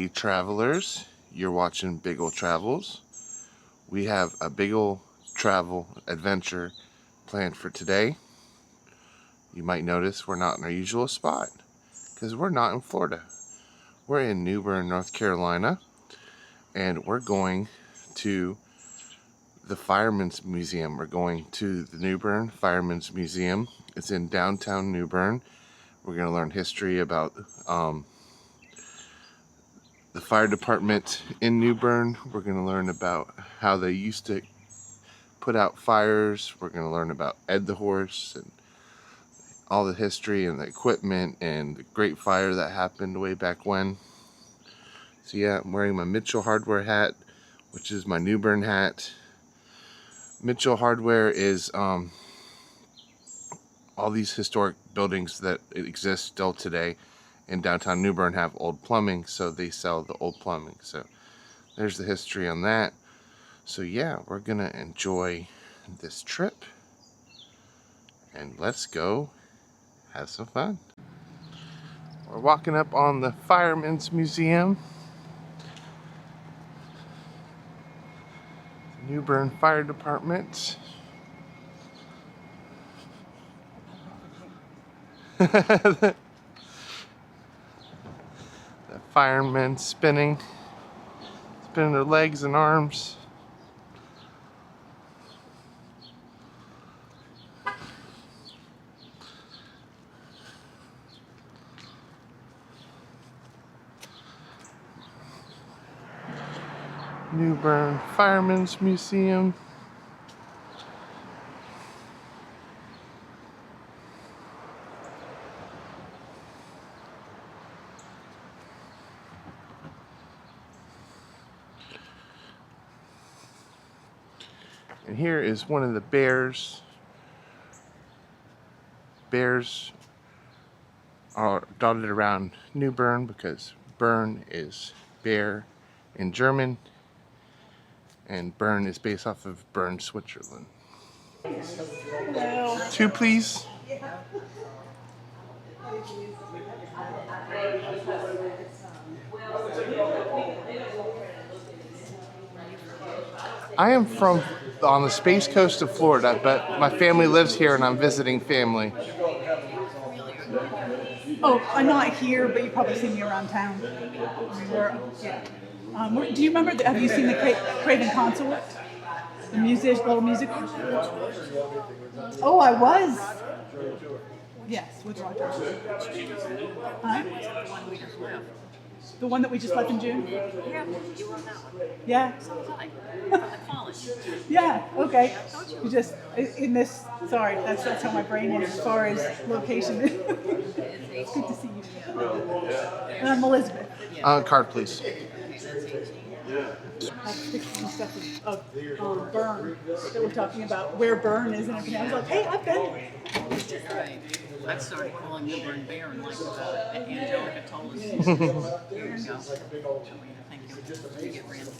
Hey travelers, you're watching Bigle Travels. We have a Bigle travel adventure planned for today. You might notice we're not in our usual spot because we're not in Florida. We're in New Bern, North Carolina, and we're going to the Firemens Museum. We're going to the New Bern Firemens Museum. It's in downtown New Bern. We're going to learn history about the fire department in New Bern. We're going to learn about how they used to put out fires. We're going to learn about Ed the Horse and all the history and the equipment and the great fire that happened way back when. So yeah, I'm wearing my Mitchell Hardware hat, which is my New Bern hat. Mitchell Hardware is all these historic buildings that exist still today in downtown New Bern have old plumbing, so they sell the old plumbing. So there's the history on that. So yeah, we're gonna enjoy this trip and let's go have some fun. We're walking up on the Firemens Museum. New Bern Fire Department. The firemen spinning their legs and arms. New Bern Firemens Museum. And here is one of the bears. Bears are dotted around New Bern because Bern is bear in German, and Bern is based off of Bern, Switzerland. Hello. 2, please. I am from on the Space Coast of Florida, but my family lives here and I'm visiting family. Oh, I'm not here, but you've probably seen me around town. Do you remember? Have you seen the Craven Consort? The little musical. Oh, I was. Yes, with Roger. Huh? The one that we just left in June? Yeah, you were on that one. Yeah. So was I. At college. Yeah, okay. You just, in this, sorry, that's how my brain is as far as location. It's good to see you. And I'm Elizabeth. Card, please. I have pictures and stuff of Bern that we're talking about, where Bern is and everything. I was like, hey, I've been. Right. I started calling New Bern Baron like Angelica told us. There you go. Joanna, thank you. You get Randy.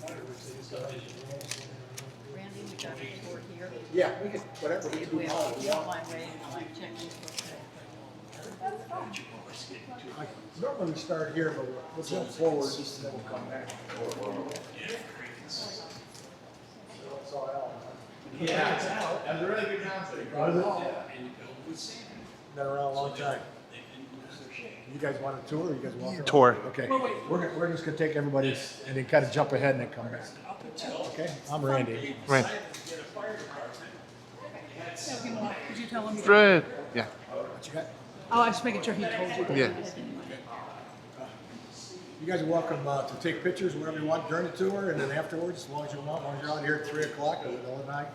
Randy, we got a tour here. Yeah, we can, whatever. We don't mind waiting. I'll like check this. I normally start here, but we'll go forward and then we'll come back. Yeah, it's out. That was a really good concert. Been around a long time. You guys want a tour or you guys want Tour. Okay, we're just gonna take everybody and then kind of jump ahead and then come back. Okay, I'm Randy. Right. Did you tell him? Fred. Yeah. What you got? Oh, I was just making sure he told you. Yeah. You guys are welcome to take pictures wherever you want during the tour and then afterwards, as long as you want, as long as you're out here at 3 o'clock or the night.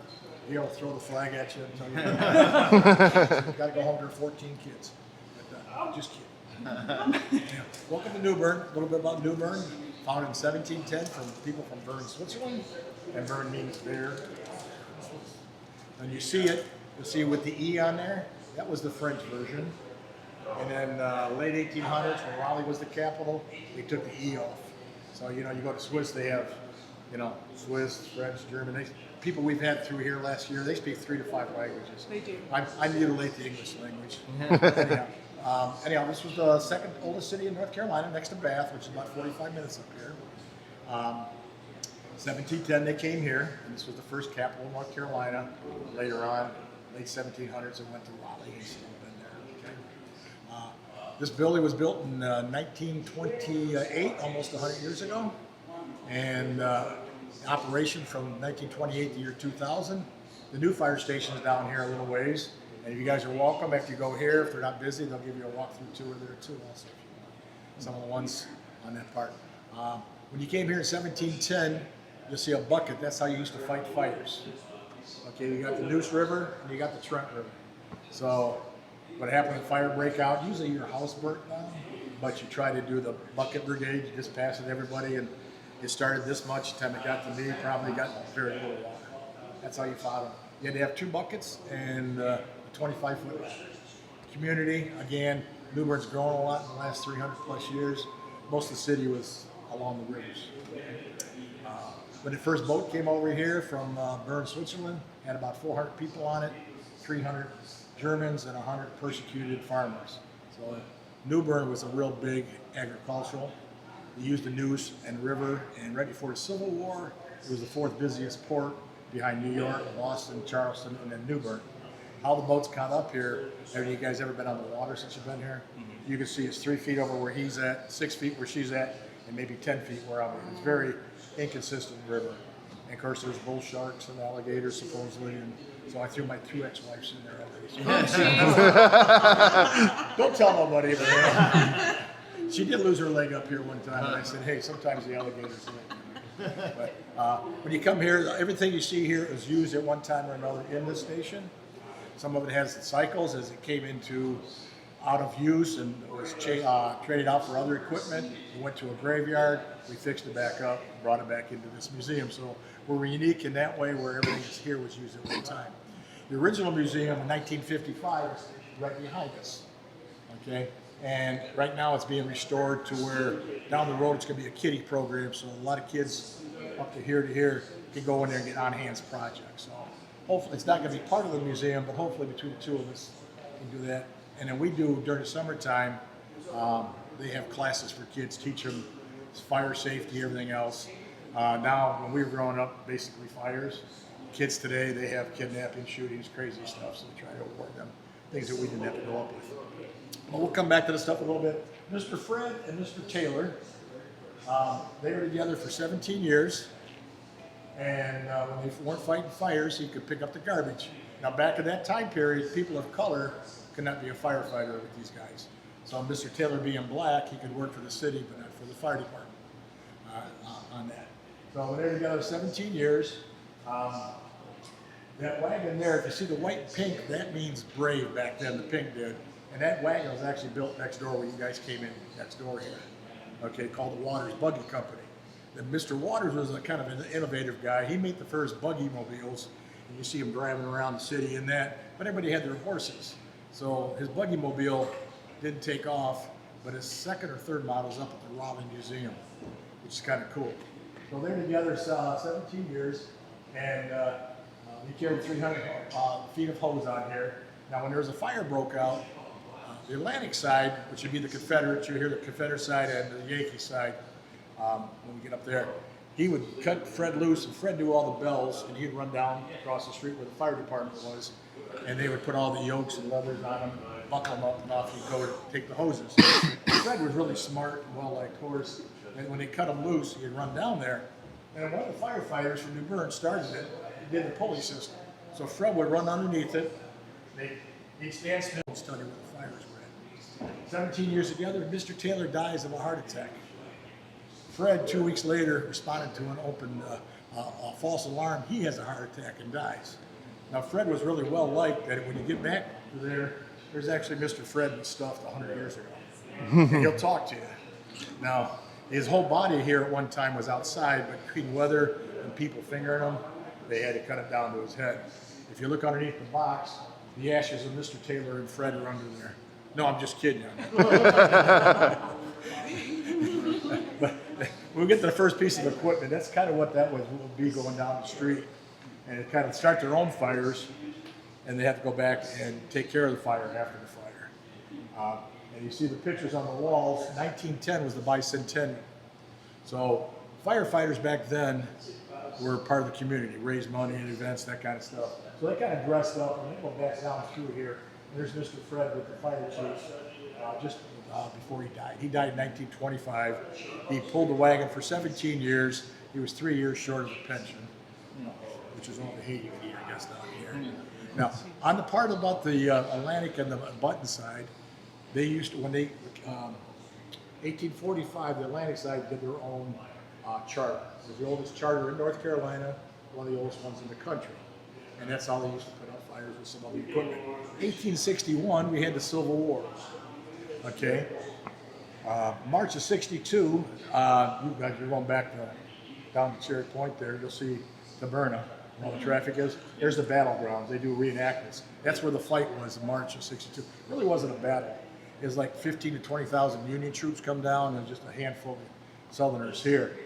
You'll throw the flag at you and tell you. You gotta go home to 14 kids. But, just kidding. Yeah. Welcome to New Bern. A little bit about New Bern. Founded in 1710 from people from Bern, Switzerland. And Bern means bear. And you see it. You'll see it with the E on there. That was the French version. And then late 1800s, when Raleigh was the capital, they took the E off. So, you go to Swiss, they have, Swiss, French, German. People we've had through here last year, they speak 3 to 5 languages. They do. I mutilate the English language. Anyhow, Anyhow, this was the second oldest city in North Carolina, next to Bath, which is about 45 minutes up here. 1710 they came here, and this was the first capital of North Carolina. Later on, late 1700s, it went to Raleigh. It's still been there. Okay. This building was built in 1928, almost 100 years ago, and operation from 1928 to year 2000. The new fire station is down here a little ways, and you guys are welcome. After you go here, if they're not busy, they'll give you a walkthrough tour there too. Also, if you want some of the ones on that part. When you came here in 1710, you'll see a bucket. That's how you used to fight fires. Okay, you got the Neuse River and you got the Trent River. So what happened when fire break out, usually your house burnt down, but you try to do the bucket brigade, you just pass it to everybody, and it started this much. The time it got to me, probably got very little water. That's how you fought them. You had to have 2 buckets and a 25-foot ladder. Community, again, New Bern's grown a lot in the last 300 plus years. Most of the city was along the rivers. When the first boat came over here from Bern, Switzerland, had about 400 people on it, 300 Germans and 100 persecuted farmers. So New Bern was a real big agricultural. They used the Neuse and river, and right before the Civil War, it was the 4th busiest port behind New York, Boston, Charleston, and then New Bern. How the boats got up here, have you guys ever been on the water since you've been here? Mm-hmm. You can see it's 3 feet over where he's at, 6 feet where she's at, and maybe 10 feet where I'm at. It's very inconsistent river. And of course, there's bull sharks and alligators supposedly, and so I threw my 2 ex-wives in there already. So don't tell nobody, but she did lose her leg up here one time, and I said, hey, sometimes the alligators live. But when you come here, everything you see here is used at one time or another in the station. Some of it has the cycles as it came into out of use and was traded out for other equipment. It went to a graveyard. We fixed it back up, brought it back into this museum. So we're unique in that way where everything that's here was used at one time. The original museum in 1955 is right behind us. Okay, and right now it's being restored to where down the road it's going to be a kiddie program. So a lot of kids up to here can go in there and get on-hands projects. So hopefully it's not going to be part of the museum, but hopefully between the 2 of us we can do that. And then we do during the summertime, they have classes for kids, teach them fire safety, everything else. Now, when we were growing up, basically fires. Kids today, they have kidnapping, shootings, crazy stuff, so we try to avoid them, things that we didn't have to grow up with. But we'll come back to this stuff a little bit. Mr. Fred and Mr. Taylor, they were together for 17 years. And when they weren't fighting fires, he could pick up the garbage. Now, back in that time period, people of color could not be a firefighter with these guys. So Mr. Taylor being black, he could work for the city, but not for the fire department on that. So when they were together 17 years, that wagon there, if you see the white and pink, that means brave back then, the pink did. And that wagon was actually built next door where you guys came in, next door here. Okay, called the Waters Buggy Company. Then Mr. Waters was a kind of an innovative guy. He made the first buggy mobiles, and you see him driving around the city in that, but everybody had their horses. So his buggy mobile didn't take off, but his 2nd or 3rd model is up at the Raleigh Museum, which is kind of cool. So they're together 17 years, and he carried 300 feet of hose on here. Now, when there was a fire broke out, the Atlantic side, which would be the Confederates, you hear the Confederate side and the Yankee side, when we get up there, he would cut Fred loose, and Fred knew all the bells, and he'd run down across the street where the fire department was, and they would put all the yokes and leathers on them, buckle them up, and off he'd go to take the hoses. Fred was really smart and well-liked horse, and when they cut him loose, he'd run down there, and one of the firefighters from New Bern started it, he did the pulley system. So Fred would run underneath it, he'd stand still and study where the fires were at. 17 years together, Mr. Taylor dies of a heart attack. Fred, 2 weeks later, responded to an open false alarm. He has a heart attack and dies. Now, Fred was really well liked that when you get back to there, there's actually Mr. Fred that stuffed 100 years ago. And he'll talk to you. Now, his whole body here at one time was outside, but between weather and people fingering him, they had to cut it down to his head. If you look underneath the box, the ashes of Mr. Taylor and Fred are under there. No, I'm just kidding you. But when we get to the first piece of equipment, that's kind of what that would be going down the street. And it kind of start their own fires, and they have to go back and take care of the fire after the fire. And you see the pictures on the walls. 1910 was the bicentennial. So firefighters back then were part of the community, raised money at events, that kind of stuff. So they kind of dressed up, and they go back down through here. There's Mr. Fred with the fire chief, just before he died. He died in 1925. He pulled the wagon for 17 years. He was 3 years short of a pension, which is all the hate you can eat, I guess, down here. Now, on the part about the Atlantic and the Button side, they used to, when they, 1845, the Atlantic side did their own charter. It was the oldest charter in North Carolina, one of the oldest ones in the country. And that's how they used to put out fires with some other equipment. 1861, we had the Civil War. Okay. March of 62, you guys, you're going back down to Cherry Point there, you'll see the Bern, where all the traffic is. There's the battlegrounds. They do reenactments. That's where the fight was in March of 62. It really wasn't a battle. It was like 15 to 20,000 Union troops come down and just a handful of Southerners here.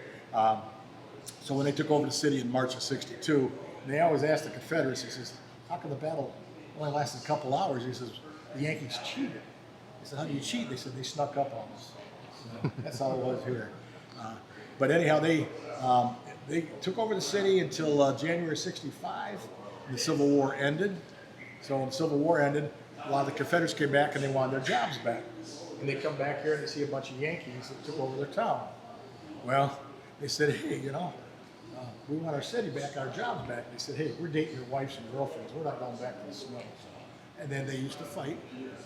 So when they took over the city in March of 62, they always asked the Confederates, he says, how come the battle only lasted a couple hours? He says, the Yankees cheated. They said, how do you cheat? They said, they snuck up on us. So that's how it was here. But anyhow, they took over the city until January 65. And the Civil War ended. So when the Civil War ended, a lot of the Confederates came back and they wanted their jobs back. And they come back here and they see a bunch of Yankees that took over their town. Well, they said, hey, we want our city back, our jobs back. They said, hey, we're dating your wives and girlfriends. We're not going back to the snow. And then they used to fight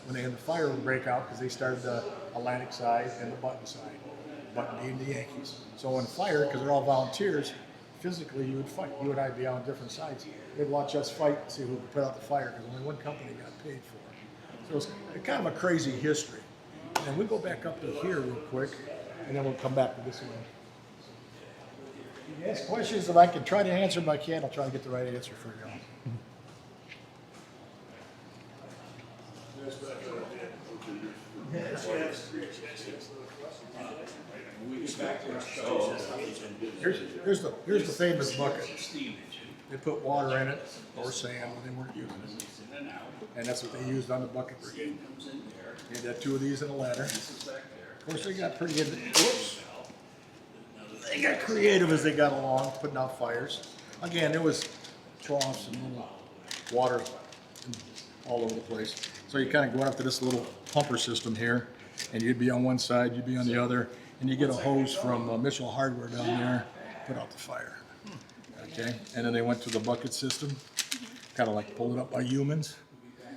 when they had the fire break out because they started the Atlantic side and the Button side. Button being the Yankees. So when fire, because they're all volunteers, physically you would fight. You and I'd be on different sides. They'd watch us fight and see who could put out the fire because only one company got paid for it. So it's kind of a crazy history. And we'll go back up to here real quick, and then we'll come back to this one. You ask questions, if I can try to answer them, I can. I'll try to get the right answer for you. Here's the famous bucket. They put water in it or sand when they weren't using it. And that's what they used on the bucket brigade. They had two of these and a ladder. Of course, they got pretty good. Whoops. They got creative as they got along, putting out fires. Again, there was troughs and little water all over the place. So you kind of go up to this little pumper system here, and you'd be on one side, you'd be on the other, and you get a hose from Mitchell Hardware down there, put out the fire. Okay, and then they went to the bucket system, kind of like pulled it up by humans,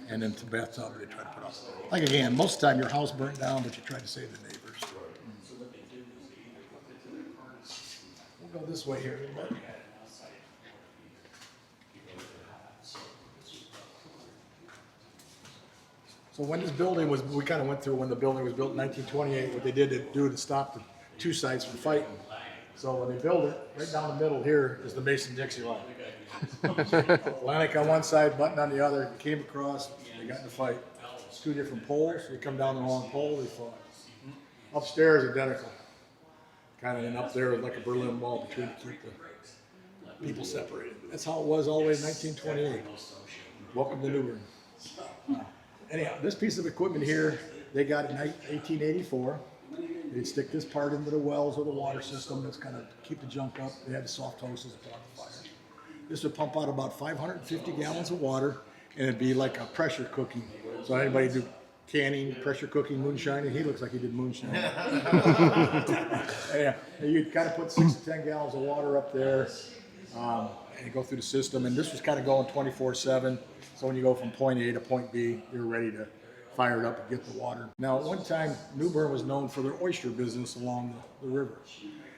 and then to bathtub they try to put out. Like again, most of the time your house burnt down, but you tried to save the neighbors. We'll go this way here. So when this building was, we kind of went through when the building was built in 1928, what they did to do to stop the two sides from fighting. So when they built it, right down the middle here is the Mason-Dixie line. Atlantic on one side, Button on the other, came across, they got in a fight. It's two different poles, they come down the wrong pole, they fought. Upstairs, identical. Kind of, and up there was like a Berlin Wall between to keep the people separated. That's how it was all the way to 1928. Welcome to New Bern. Anyhow, this piece of equipment here, they got in 1884. They'd stick this part into the wells or the water system that's kind of keep the junk up. They had the soft hoses to put out the fire. This would pump out about 550 gallons of water, and it'd be like a pressure cooking. So anybody do canning, pressure cooking, moonshining, he looks like he did moonshine. Yeah, you'd kind of put 6 to 10 gallons of water up there, and you go through the system. And this was kind of going 24/7. So when you go from point A to point B, you're ready to fire it up and get the water. Now, at one time, New Bern was known for their oyster business along the river.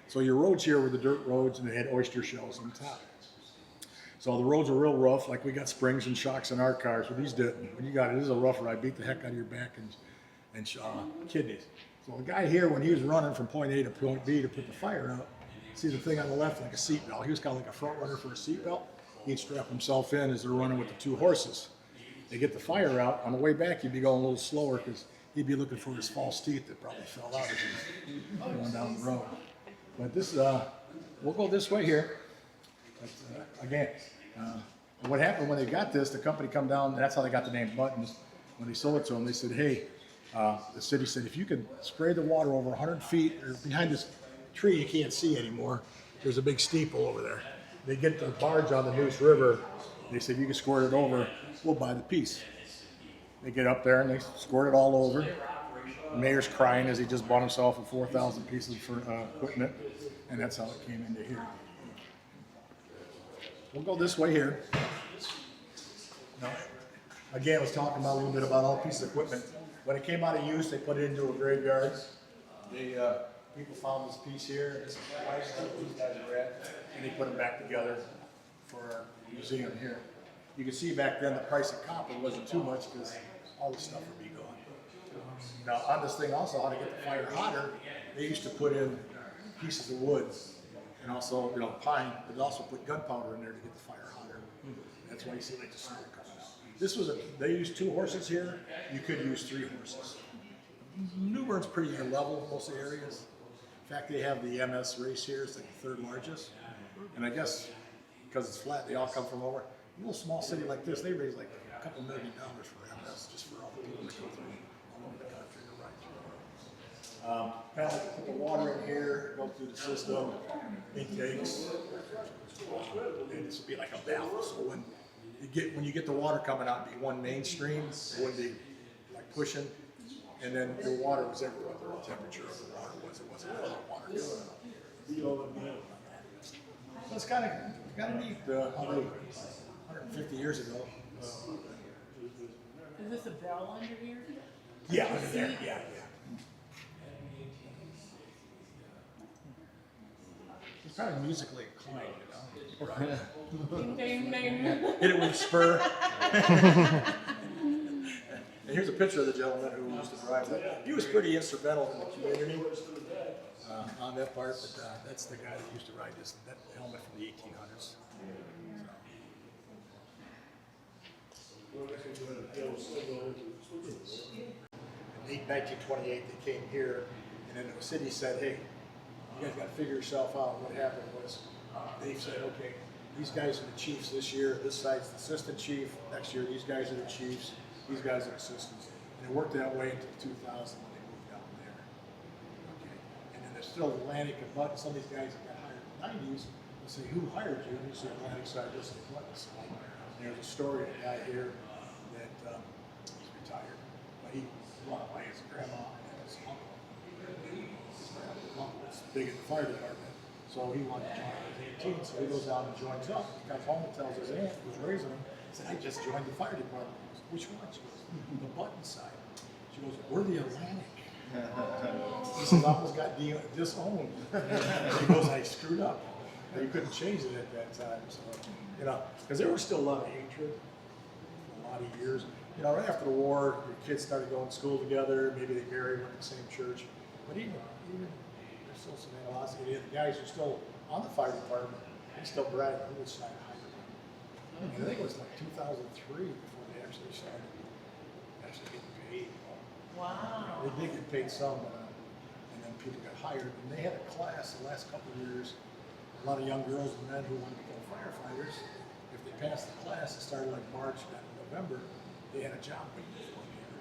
So your roads here were the dirt roads, and they had oyster shells on top. So the roads were real rough, like we got springs and shocks in our cars, but these didn't. When you got it, this is a rough ride, beat the heck out of your back and kidneys. So the guy here, when he was running from point A to point B to put the fire out, see the thing on the left like a seatbelt. He was kind of like a front runner for a seatbelt. He'd strap himself in as they're running with the two horses. They get the fire out. On the way back, he'd be going a little slower because he'd be looking for his false teeth that probably fell out as he was going down the road. But this, we'll go this way here. But, again, what happened when they got this, the company come down, that's how they got the name Buttons. When they sold it to them, they said, hey, The city said if you could spray the water over 100 feet or behind this tree you can't see anymore, there's a big steeple over there. They get the barge on the Neuse River. They said you can squirt it over, we'll buy the piece. They get up there and they squirt it all over. The mayor's crying as he just bought himself a 4,000 pieces for equipment, and that's how it came into here. We'll go this way here. Now, again, I was talking about a little bit about all pieces of equipment. When it came out of use, they put it into a graveyard. People found this piece here, this price these guys are at, and they put them back together for our museum here. You can see back then the price of copper wasn't too much because all this stuff would be gone. Now on this thing also, how to get the fire hotter, they used to put in pieces of wood and also, pine, but they also put gunpowder in there to get the fire hotter. That's why you see like the smoke coming out. They used 2 horses here, you could use 3 horses. New Bern's pretty level in most of the areas. In fact, they have the MS race here, it's like the 3rd largest. And I guess because it's flat, they all come from over. A little small city like this, they raise like a couple $1 million for MS, just for all the people that go through all over the country to ride through. Kind of put the water in here, go through the system, intakes. And this would be like a valve. So when you get the water coming out, it'd be one main stream, it wouldn't be like pushing. And then the water was everywhere, the temperature of the water was, it wasn't a lot of water coming out. So it's kind of neat, how they, 150 years ago. Is this a bell under here? Yeah, under there, yeah. It's kind of musically inclined, Ding, ding, ding. Hit it with a spur. And here's a picture of the gentleman who used to drive that. He was pretty instrumental in the community on that part, but that's the guy that used to ride that helmet from the 1800s. In 1928, they came here, and then the city said, hey, you guys got to figure yourself out. What happened was they said, okay, these guys are the chiefs this year, this side's the assistant chief, next year these guys are the chiefs, these guys are assistants. And it worked that way until 2000 when they moved down there. Okay. And then there's still Atlantic and Button. Some of these guys that got hired in the 90s will say, who hired you? And you say Atlantic side, this is Button side. And there's a story of a guy here that he's retired, but he brought by his grandma and his uncle. His uncle was big in the fire department, so he wanted to join when he was 18, so he goes down and joins up. He comes home and tells his aunt, who's raising him, he said, I just joined the fire department. He goes, which one? She goes, the Button side. She goes, we're the Atlantic. He says, I almost got disowned. He goes, I screwed up. You couldn't change it at that time. So, because there was still a lot of hatred for a lot of years. Right after the war, your kids started going to school together. Maybe they married, went to the same church. But even there's still some animosity. The guys who are still on the fire department, they still brag on which side hired them. I think it was like 2003 before they actually started getting paid. Wow. They did get paid some, and then people got hired. And they had a class the last couple of years. A lot of young girls and men who wanted to become firefighters. If they passed the class, it started like March, not November. They had a job waiting for them here.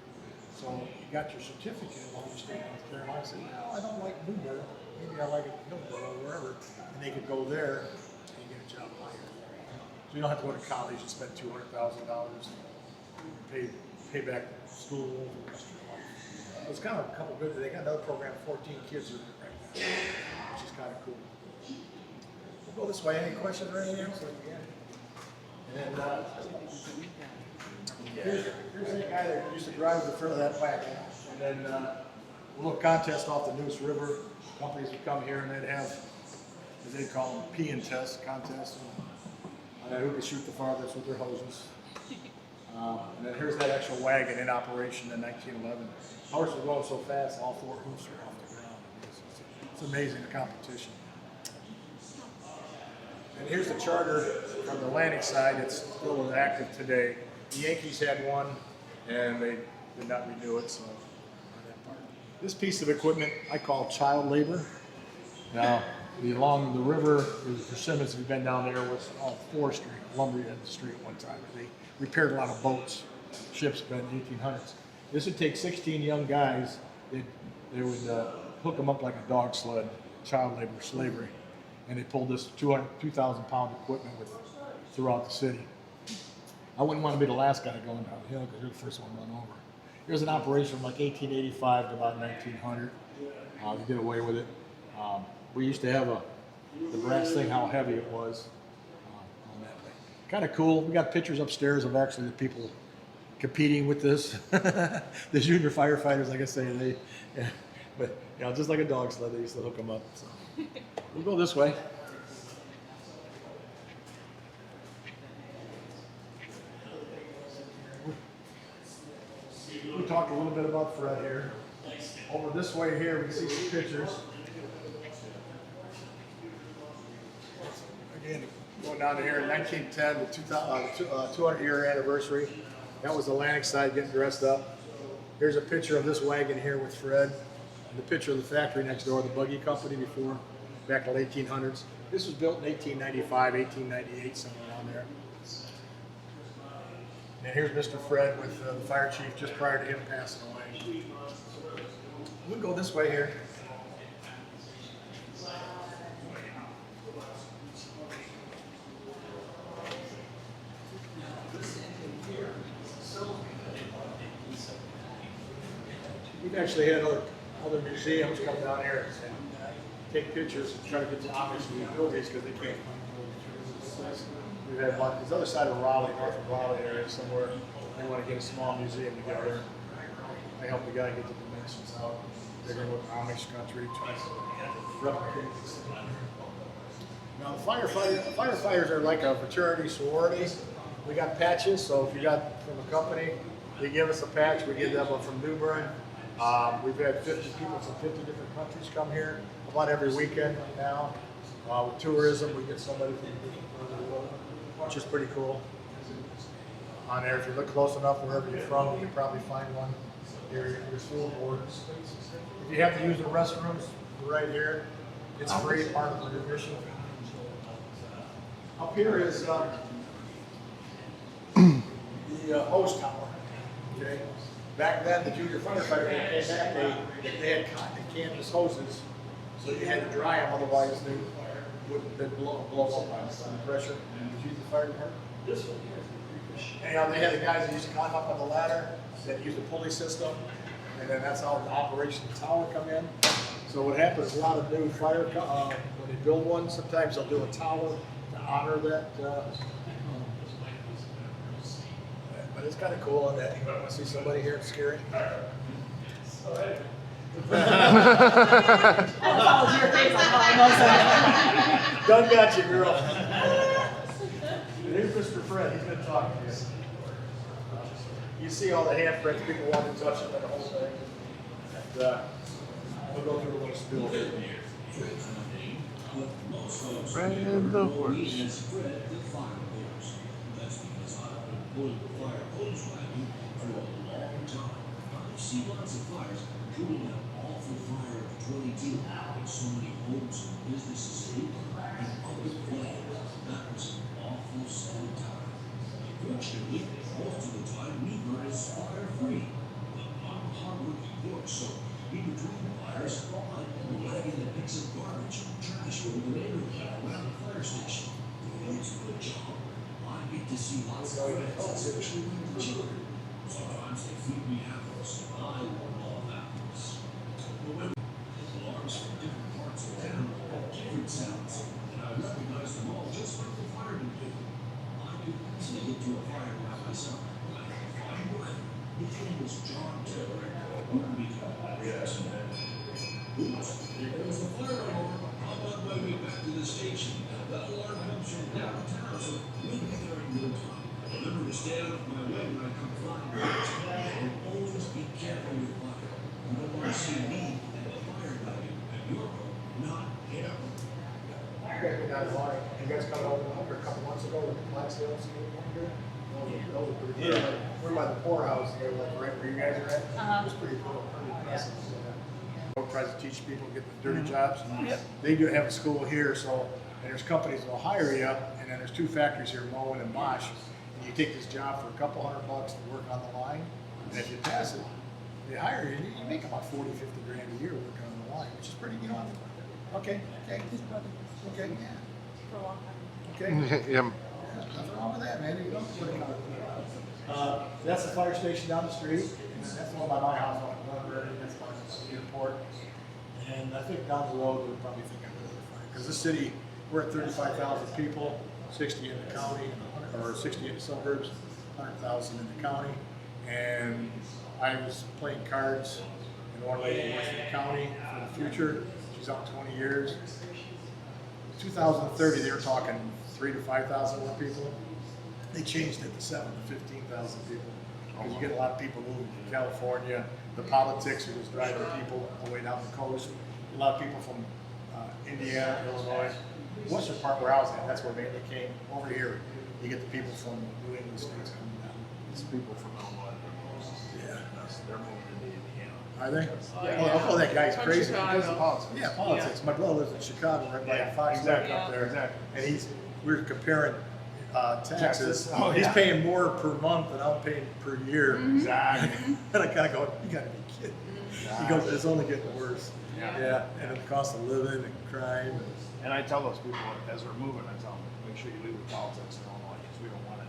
So you got your certificate while you stayed in North Carolina. I said, no, I don't like New Bern. Maybe I like it in Hillsborough or wherever. And they could go there and get a job hired. So you don't have to go to college and spend $200,000 and pay back school for the rest of your life. So it's kind of a couple good. They got another program, 14 kids in it right now, which is kind of cool. We'll go this way. Any questions or anything else? And here's the guy that used to drive the front of that wagon. And then a little contest off the Neuse River. Companies would come here and they'd have, as they call them, pee and test contests. And who could shoot the farthest with their hoses. And then here's that actual wagon in operation in 1911. Horses were going so fast, all 4 hoofs are off the ground. It's amazing, the competition. And here's the charter from the Atlantic side. It's still active today. The Yankees had one, and they did not renew it. So, on that part. This piece of equipment I call child labor. Now, along the river, the Simmons, if you've been down there, was forestry, lumber industry at one time. They repaired a lot of boats, ships back in the 1800s. This would take 16 young guys. They would hook them up like a dog sled, child labor, slavery, and they pulled this 2,000-pound equipment throughout the city. I wouldn't want to be the last guy going downhill because you're the first one run over. It was an operation from like 1885 to about 1900. They did away with it. We used to have the brass thing, how heavy it was on that thing. Kind of cool. We got pictures upstairs of actually the people competing with this. The junior firefighters, like I say, but you know, just like a dog sled, they used to hook them up. So we'll go this way. We talked a little bit about Fred here. Over this way here, we see some pictures. Again, going down to here in 1910, the 200-year anniversary. That was Atlantic side getting dressed up. Here's a picture of this wagon here with Fred. And the picture of the factory next door, the buggy company before, back in the 1800s. This was built in 1895, 1898, somewhere around there. And here's Mr. Fred with the fire chief just prior to him passing away. We'll go this way here. We've actually had other museums come down here and take pictures and try to get the Amish to the buildings because they can't find them. We've had one, this other side of Raleigh, north of Raleigh area somewhere, they want to get a small museum together. They help the guy get the dimensions out. They're going to look Amish country, try to replicate this. Now the firefighters are like a fraternity sorority. We got patches, so if you got from a company, they give us a patch. We give them one from New Bern. We've had 50 people from 50 different countries come here about every weekend now. With tourism, we get somebody from different parts of the world, which is pretty cool. On there, if you look close enough, wherever you're from, you can probably find one. Your school board. If you have to use the restrooms, right here, it's free, part of the admission. Up here is the hose tower. Okay. Back then, the junior firefighter came back. They had canvas hoses, so you had to dry them, otherwise they would blow up on the pressure. Did you use the fire department? This one. Anyhow, they had the guys that used to climb up on the ladder, that used the pulley system, and then that's how the operation tower come in. So what happens, a lot of new fire, when they build one, sometimes they'll do a tower to honor that. But it's kind of cool on that. You want to see somebody here scary? Done got you, girl. Here's Mr. Fred. He's going to talk to you. You see all the handprints, people want to touch it, and the whole thing. And we'll go through a little spill here. Fred and the horse. See lots of fires, including an awful fire of 22, and so many homes and businesses and public flames. That was an awful sad time. Fortunately, most of the time we burn is fire free. But I'm hardworking work, so in between fires, I pull a wagon that picks up garbage and trash from the neighborhood around the fire station. It's a good job. I get to see lots of friends, especially when they're children. Sometimes they feed me apples. I love all apples. However, alarms from different parts of town have different sounds, and I recognize them all just like the firemen do. I could easily get to a fire by myself, but I can find one. His name was John Taylor. Wouldn't be Oops, there goes the fire alarm. I'm on my way back to the station. That alarm comes from downtown, so we'll be there in no time. Remember to stay out of my way when I come flying. And always be careful with fire. You don't want to see me and the fire wagon at your home, not him. You guys coming over a couple months ago with the Clydesdale school here? Those were pretty cool. Yeah. We're by the poorhouse there, like right where you guys are at. It was pretty cool, pretty impressive. Tries to teach people to get the dirty jobs. They do have a school here, so and there's companies that will hire you, and then there's two factories here, Moen and Mosh. And you take this job for a couple $100 to work on the line, and if you pass it, they hire you, you make about 40, 50 grand a year working on the line, which is pretty, you know. Okay, okay, His brother okay, yeah, for a long time. okay. Yeah. Nothing wrong with that, man. You don't put it on. That's the fire station down the street, and then that's the one by my house on Bern, that's by the airport. And I think down the road, we'll probably think of another fire. Because this city, we're at 35,000 people, 60 in the county, or 60 in the suburbs, 100,000 in the county. And I was playing cards, and one lady works in the county for the future. She's out 20 years. 2030, they were talking 3,000 to 5,000 more people. They changed it to 7,000 to 15,000 people. Because you get a lot of people moving from California. The politics are just driving people all the way down the coast. A lot of people from Indiana, Illinois. The western part where I was at, that's where mainly came. Over here, you get the people from New England states coming down. It's people from Illinois. Yeah. They're moving into Indiana. Are they? Yeah. Oh, that guy's From crazy. Chicago. Because of politics. Yeah, politics. My brother lives in Chicago, right by Yeah, Fox exactly, up there. exactly. And we were comparing taxes. Taxes. Oh, He's yeah. paying more per month than I'm paying per year. Exactly. And I kind of go, you got to be kidding. He goes, it's only getting worse. Yeah. And the cost of living and crime. And I tell those people as we're moving, I tell them, make sure you leave the politics in Illinois because we don't want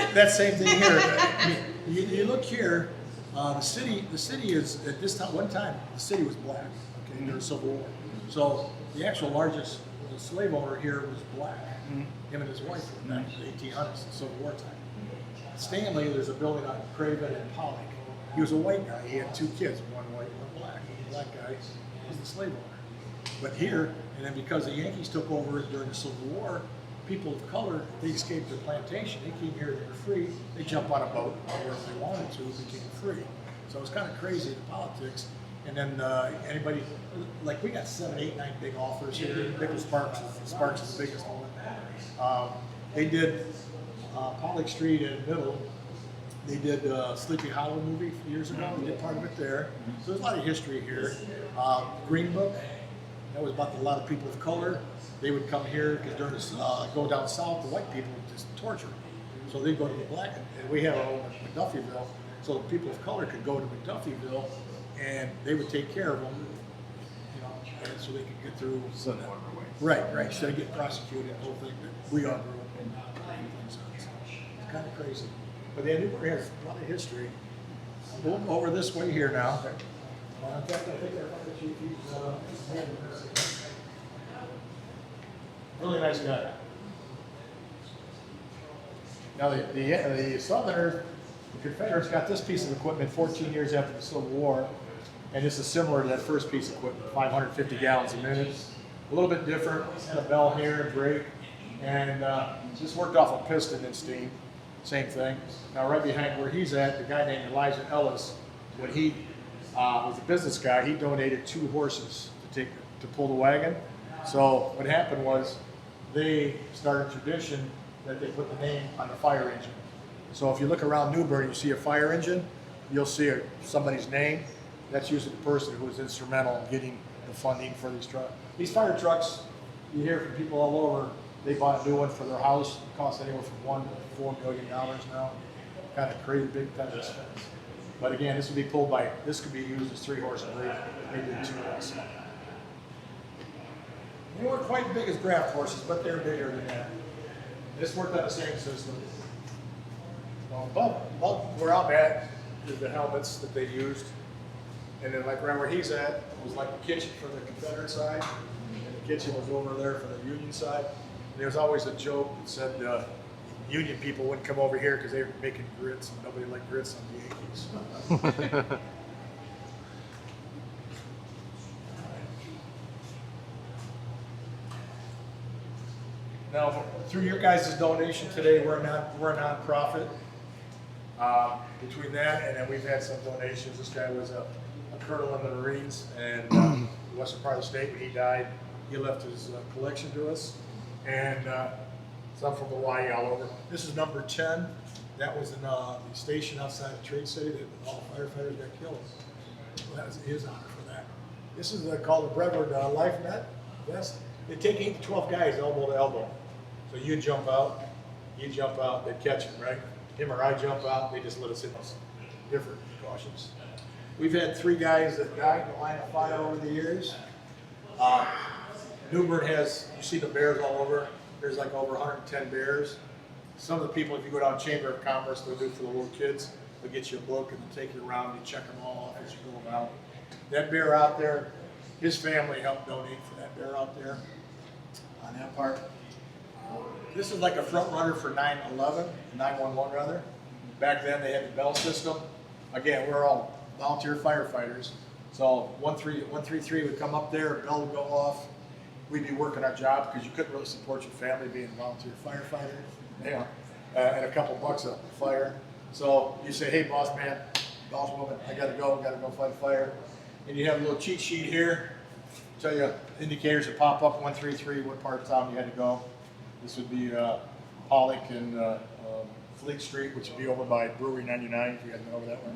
it. That same thing here. I mean, you look here, the city is, at this time, one time, the city was black, okay, during the Civil War. So the actual largest slave owner here was black. Him and his wife were back in the 1800s, the Civil War time. Stanley, there's a building on Craven and Pollock. He was a white guy. He had two kids, one white, one black. The black guy was the slave owner. But here, and then because the Yankees took over during the Civil War, people of color, they escaped their plantation. They came here, they were free. They jump on a boat wherever they wanted to, became free. So it was kind of crazy, the politics. And then anybody, like we got 7, 8, 9 big offers here. Bigle Sparks is the biggest one. They did Pollock Street in Middle. They did Sleepy Hollow movie a few years ago. They did part of it there. So there's a lot of history here. Green Book, that was about a lot of people of color. They would come here because during the go down south, the white people would just torture them. So they'd go to the black, and we have our own McDuffieville. So the people of color could go to McDuffieville, and they would take care of them, you know, and so they could get through. So no other way. Right. So they get prosecuted, the whole thing that we all grew up in. So it's kind of crazy. But the Newbury has a lot of history. We'll go over this way here now. In fact, I think our fire chief, he's really nice guy. Now the Southerners, the Confederates got this piece of equipment 14 years after the Civil War, and this is similar to that first piece of equipment, 550 gallons a minute. A little bit different, and a bell here, and brake, and this worked off a piston and steam. Same thing. Now right behind where he's at, the guy named Elijah Ellis, when he was a business guy, he donated 2 horses to pull the wagon. So what happened was they started a tradition that they put the name on the fire engine. So if you look around Newbury, you see a fire engine, you'll see somebody's name. That's usually the person who was instrumental in getting the funding for these trucks. These fire trucks, you hear from people all over, they bought a new one for their house. It costs anywhere from $1 to $4 million now. Kind of crazy big time expense. But again, this could be used as 3 horse and they did 2 also. They weren't quite big as draft horses, but they're bigger than that. This worked on the same system. Above where I'm at is the helmets that they used. And then like right where he's at was like the kitchen for the Confederate side. And the kitchen was over there for the Union side. And there was always a joke that said Union people wouldn't come over here because they were making grits and nobody liked grits on the Yankees. Now, through your guys' donation today, we're a non-profit. Between that and then we've had some donations. This guy was a colonel in the Marines and the western part of the state. When he died, he left his collection to us. And some from Hawaii all over. This is number 10. That was in the station outside of Trade City that all the firefighters got killed. Well, that was his honor for that. This is called the Brevard Life Net vest. They take 8 to 12 guys elbow to elbow. So you jump out, they'd catch him, right? Him or I jump out, they just let us in. Different precautions. We've had 3 guys that died in the line of fire over the years. New Bern has, you see the bears all over. There's like over 110 bears. Some of the people, if you go down Chamber of Commerce, they'll do it for the little kids. They'll get you a book and they'll take you around and you check them all off as you go around. That bear out there, his family helped donate for that bear out there on that part. This is like a front runner for 911, 911 rather. Back then they had the bell system. Again, we're all volunteer firefighters. So 133 would come up there, a bell would go off. We'd be working our job because you couldn't really support your family being a volunteer firefighter. Yeah, and a couple bucks a fire. So you say, hey boss man, boss woman, I gotta go fight a fire. And you have a little cheat sheet here, tell you indicators that pop up 133, what part of town you had to go. This would be Pollock and Fleet Street, which would be over by Brewery 99, if you had to know over that way.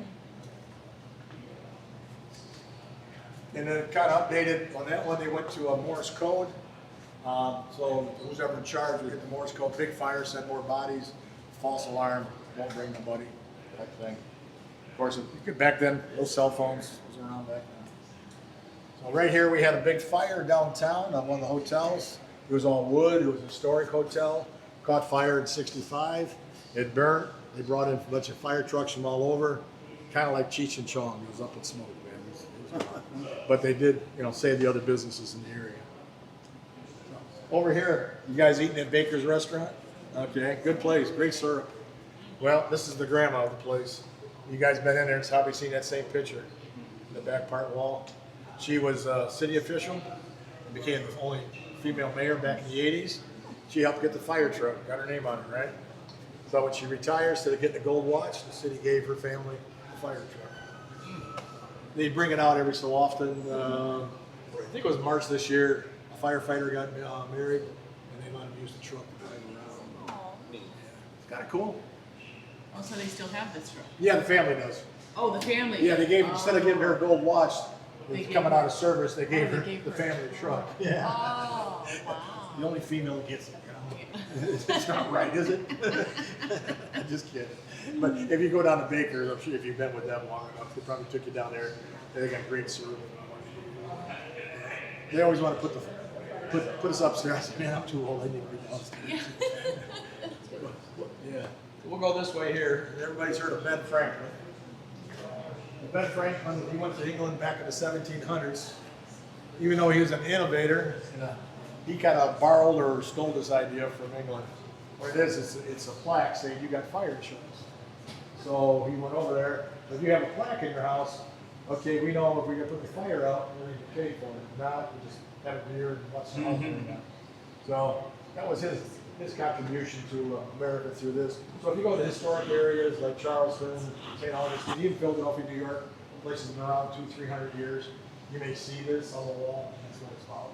And then it kind of updated on that one, they went to a Morse code. So who's ever in charge, we hit the Morse code, big fire, send more bodies, false alarm, won't bring nobody, type thing. Of course, back then, no cell phones was around back then. So right here, we had a big fire downtown on one of the hotels. It was all wood, it was a historic hotel, caught fire in '65. It burnt, they brought in a bunch of fire trucks from all over, kind of like Cheech and Chong, it was up in smoke, man. It was hot. But they did, save the other businesses in the area. Over here, you guys eating at Baker's Restaurant? Okay, good place, great syrup. Well, this is the grandma of the place. You guys been in there and probably seen that same picture in the back part wall. She was a city official and became the only female mayor back in the 80s. She helped get the fire truck, got her name on it, right? So when she retires, instead of getting a gold watch, the city gave her family a fire truck. They bring it out every so often. I think it was March this year. A firefighter got married, and they let him use the truck to drive around. Oh. It's kind of cool. Oh, so they still have this truck? Yeah, the family does. Oh, the family. Yeah, they gave instead of giving her a gold watch, They it's gave coming her- out of service. They gave they her gave the her- family truck. Yeah, Oh, wow. the only female that gets it. It's not right, is it? I'm just kidding. But if you go down to Baker's, I'm sure if you've been with them long enough, they probably took you down there. They got great syrup. They always want to put us upstairs. I said, man, I'm too old. I need to be downstairs. Yeah. We'll go this way here. Everybody's heard of Ben Franklin. Ben Franklin, he went to England back in the 1700s. Even though he was an innovator, he kind of borrowed or stole this idea from England. What it is, it's a plaque saying you got fire insurance. So he went over there. If you have a plaque in your house, okay, we know if we're gonna put the fire out, we're gonna pay for it. If not, we just have a beer and watch the house. So that was his contribution to America through this. So if you go to historic areas like Charleston, St. Augustine, even Philadelphia, New York, places that been around 200-300 years, you may see this on the wall. That's what it's about.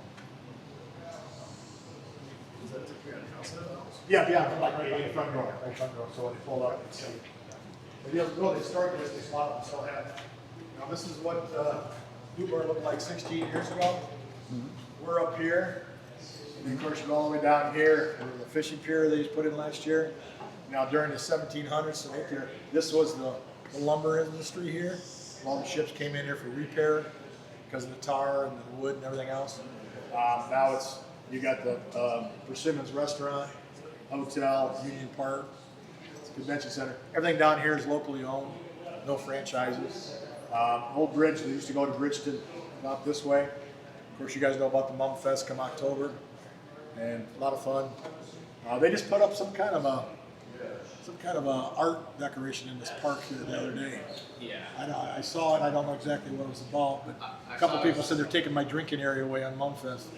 Is that the house? Yeah, like right in the front door, So when they pull up, it's safe. If you go to the historic districts, a lot of them still have it. Now this is what New Bern looked like 16 years ago. We're up here. And of course, you go all the way down here, the fishing pier they just put in last year. Now during the 1700s, so right there, this was the lumber industry here. All the ships came in here for repair because of the tar and the wood and everything else. Now you got the Firemens Restaurant, hotel, Union Park, convention center. Everything down here is locally owned, no franchises. Old bridge, they used to go to Bridgeton about this way. Of course, you guys know about the Mum Fest come October, and a lot of fun. They just put up some kind of a art decoration in this park here the other day. Yeah. I saw it. I don't know exactly what it was about, but a couple people said they're taking my drinking area away on Mum Fest.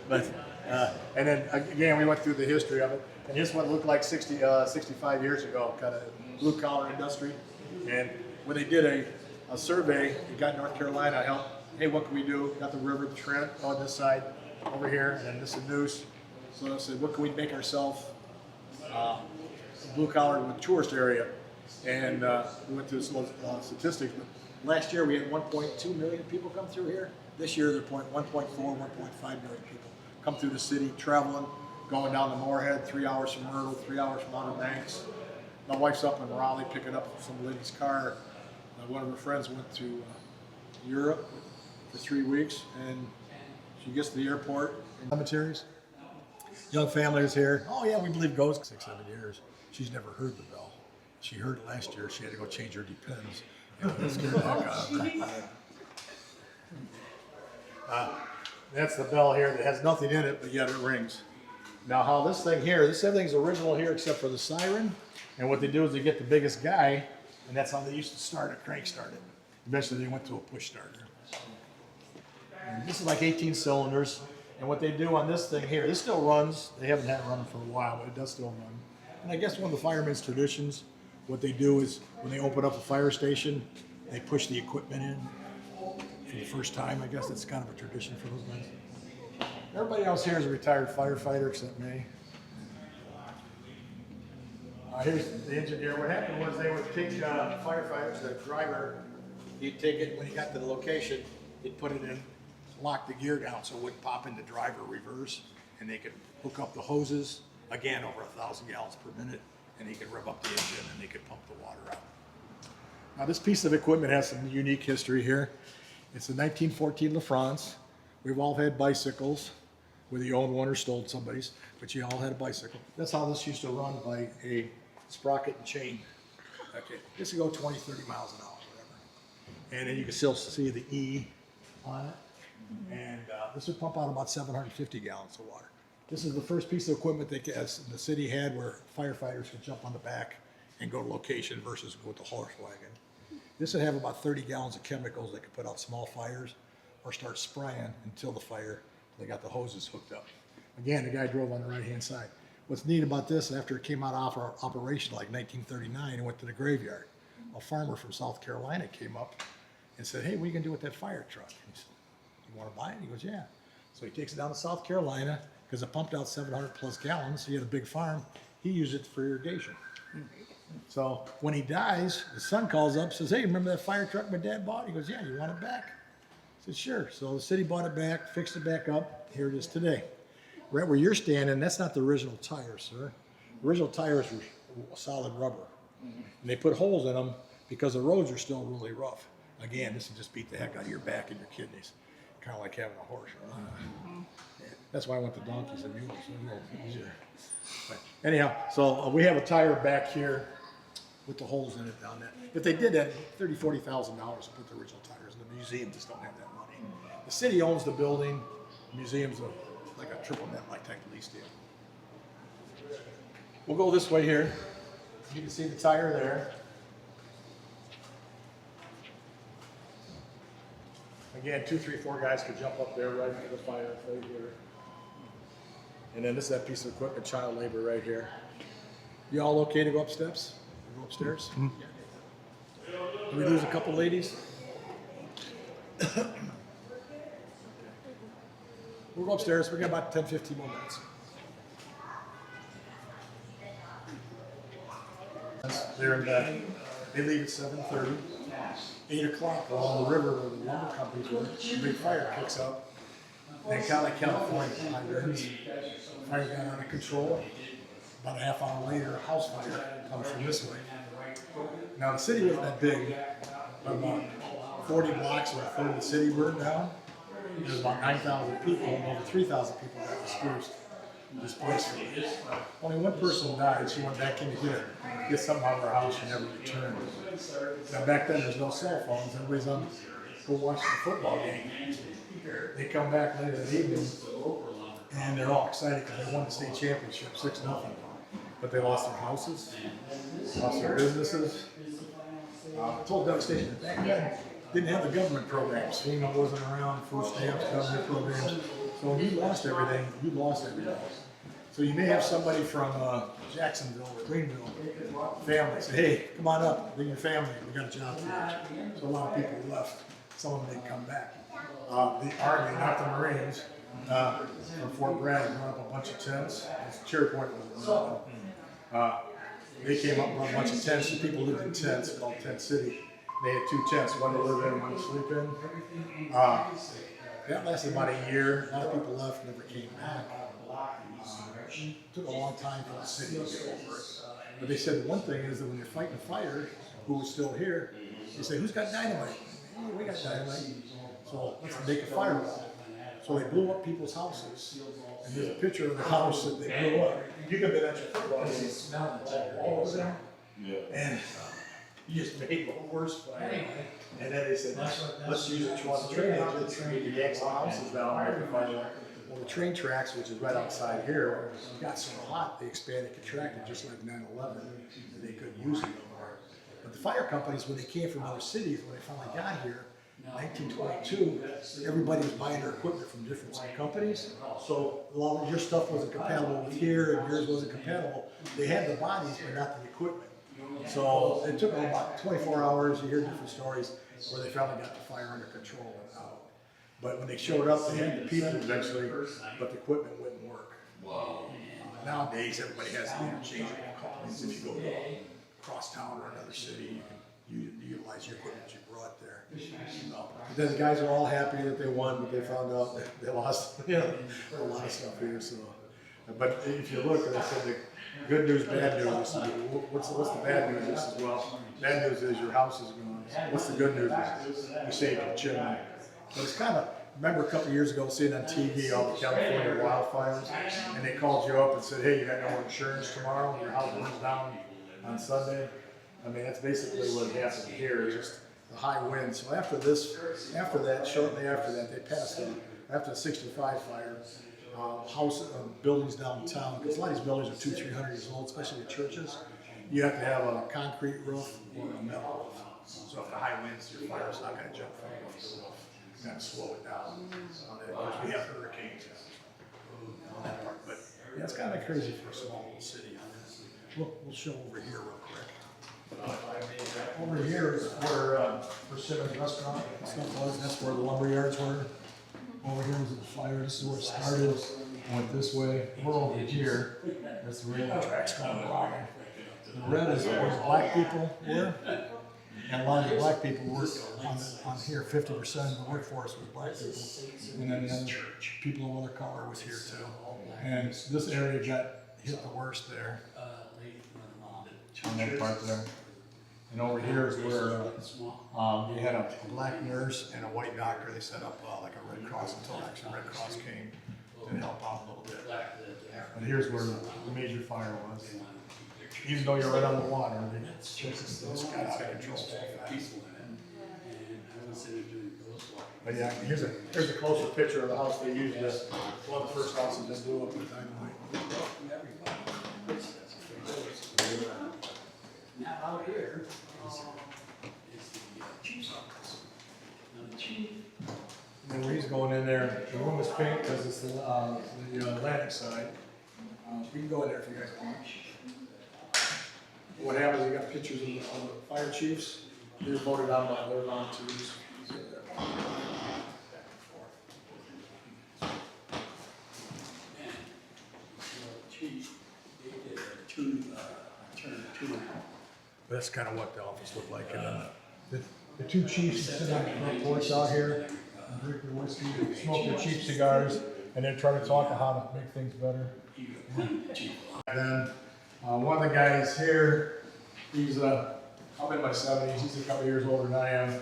But and then again, we went through the history of it, and here's what it looked like 65 years ago, kind of blue collar industry. And when they did a survey, you got North Carolina help. Hey, what can we do? Got the river, the Trent on this side, over here, and then this is Noose. So I said, what can we make ourselves blue collar with tourist area? And we went through some statistics. But last year we had 1.2 million people come through here. This year they're 1.4, 1.5 million people come through the city, traveling, going down to Moorhead, 3 hours from Myrtle, 3 hours from Outer Banks. My wife's up in Raleigh picking up some lady's car. one of her friends went to Europe for 3 weeks, and she gets to the airport. Cemeteries. Young family is here. Oh yeah, we believe ghosts. 6, 7 years. She's never heard the bell. She heard it last year. She had to go change her depends. And it scared the heck out of her. That's the bell here that has nothing in it, but yet it rings. Now how this thing here, everything's original here except for the siren. And what they do is they get the biggest guy, and that's how they used to start a crank started. Eventually they went to a push starter. And this is like 18 cylinders. And what they do on this thing here, this still runs. They haven't had it running for a while, but it does still run. And I guess one of the firemen's traditions, what they do is when they open up a fire station, they push the equipment in for the first time. I guess that's kind of a tradition for those guys. Everybody else here is a retired firefighter except me. Here's the engineer. What happened was they would take firefighters, the driver, he'd take it, when he got to the location, he'd put it in, lock the gear down so it wouldn't pop into drive or reverse, and they could hook up the hoses, again, over 1,000 gallons per minute, and he could rev up the engine and they could pump the water out. Now this piece of equipment has some unique history here. It's a 1914 LaFrance. We've all had bicycles, whether you owned one or stole somebody's, but you all had a bicycle. That's how this used to run, by a sprocket and chain. Okay, this would go 20, 30 miles an hour, whatever. And then you can still see the E on it. And this would pump out about 750 gallons of water. This is the first piece of equipment that the city had where firefighters could jump on the back and go to location versus go with the horse wagon. This would have about 30 gallons of chemicals that could put out small fires or start spraying until the fire, they got the hoses hooked up. Again, the guy drove on the right-hand side. What's neat about this, after it came out of operation like 1939 and went to the graveyard, a farmer from South Carolina came up and said, hey, what are you gonna do with that fire truck? He said, you wanna buy it? He goes, yeah. So he takes it down to South Carolina, because it pumped out 700 plus gallons, so he had a big farm. He used it for irrigation. So when he dies, his son calls up, says, hey, remember that fire truck my dad bought? He goes, yeah, you want it back? I said, sure. So the city bought it back, fixed it back up. Here it is today. Right where you're standing, that's not the original tires, sir. The original tires were solid rubber. And they put holes in them because the roads are still really rough. Again, this will just beat the heck out of your back and your kidneys. Kind of like having a horse. Yeah, that's why I went to donkeys and mules. So a little easier. But anyhow, so we have a tire back here with the holes in it down there. If they did that, $30,000, $40,000 to put the original tires in. The museum just don't have that money. The city owns the building. The museum's like a triple net like type lease deal. We'll go this way here. You can see the tire there. Again, 2, 3, 4 guys could jump up there right into the fire right here. And then this is that piece of equipment, child labor right here. You all okay to go up steps? Go upstairs? Did we lose a couple ladies? We'll go upstairs. We got about 10, 15 more minutes. They're in bed. They leave at 7:30. 8 o'clock along the river where the lumber companies were, a big fire kicks up. Then California fire got out of control. About a half hour later, a house fire comes from this way. Now the city wasn't that big, but about 40 blocks or a third of the city burned down. There's about 9,000 people, and over 3,000 people got displaced. Only one person died. She went back in to get something out of her house. She never returned. Now back then, there's no cell phones. Everybody's on go watch the football game. They come back later that evening, and they're all excited because they won the state championship, 6-0. But they lost their houses, lost their businesses. Total devastation. Back then, didn't have the government programs. FEMA wasn't around, food stamps, government programs. So when you lost everything, you lost everything. So you may have somebody from Jacksonville or Greenville, family, say, hey, come on up, bring your family, we got a job for you. So a lot of people left. Some of them didn't come back. The Army, not the Marines, from Fort Bragg brought up a bunch of tents. Cherry Point was one. They came up with a bunch of tents. The people lived in tents called Tent City. They had 2 tents, one to live in, one to sleep in. That lasted about a year. A lot of people left, never came back. It took a long time for the city to get over it. But they said the one thing is that when you're fighting a fire, who was still here, They say, who's got dynamite? Hey, we got dynamite. So let's make a fireball. So they blew up people's houses. And there's a picture of the house that they blew up. You can bet that's your football. You smell it all over there. Yeah. And you just made the worst fire. And then they said, let's use it on the train engine to yank some houses down. Well, the train tracks, which is right outside here, got so hot they expanded, contracted, just like 9/11, and they couldn't use it anymore. But the fire companies, when they came from other cities, when they finally got here, 1922, everybody was buying their equipment from different companies. So a lot of your stuff wasn't compatible with here, and yours wasn't compatible. They had the bodies, but not the equipment. So it took them about 24 hours. You hear different stories where they finally got the fire under control and out. But when they showed up, they had the people eventually, but the equipment wouldn't work. Nowadays, everybody has interchangeable companies. If you go to across town or another city, you can utilize your equipment you brought there. But then the guys are all happy that they won, but they found out that they lost a lot of stuff here. So, but if you look, and I said the good news, bad news. What's the bad news? This is, well, bad news is your house is gone. What's the good news? You saved your chimney. But it's kind of, remember a couple of years ago seeing on TV all the California wildfires, and they called you up and said, hey, you got no insurance tomorrow, your house burns down on Sunday. I mean, that's basically what happened here, is just the high winds. So after that, shortly after that, they passed after the 65 fire, buildings downtown, because a lot of these buildings are 200-300 years old, especially the churches. You have to have a concrete roof or a metal roof. So if the high winds, your fire's not going to jump from roof to roof. You got to slow it down. Because we have hurricanes on that part. But yeah, it's kind of crazy for a small little city. We'll show over here real quick. Over here is where Firemens Restaurant and stuff was. That's where the lumber yards were. Over here was the fire. This is where it started. Went this way. We're over here. That's the railroad tracks going around. The red is where the black people were. And a lot of the black people worked on here. 50% of the workforce was black people. And then the other people of other color was here too. And this area got hit the worst there. On that part there. And over here is where you had a black nurse and a white doctor. They set up like a Red Cross until actually Red Cross came to help out a little bit. But here's where the major fire was. Even though you're right on the water, it's got out of control so fast. But yeah, here's a closer picture of the house they used. One of the first houses that blew up with dynamite. Now out here is the chief's office. Now the chief. And when he's going in there, the room is pink because it's the Atlantic side. We can go in there if you guys want. What happens, you got pictures of the fire chiefs. They're voted on by their volunteers. That's kind of what the office looked like. And the two chiefs sit on the front porch out here, and drink their whiskey, and smoke their cheap cigars, and then try to talk about how to make things better. And then one of the guys here, he's I'm in my 70s. He's a couple years older than I am.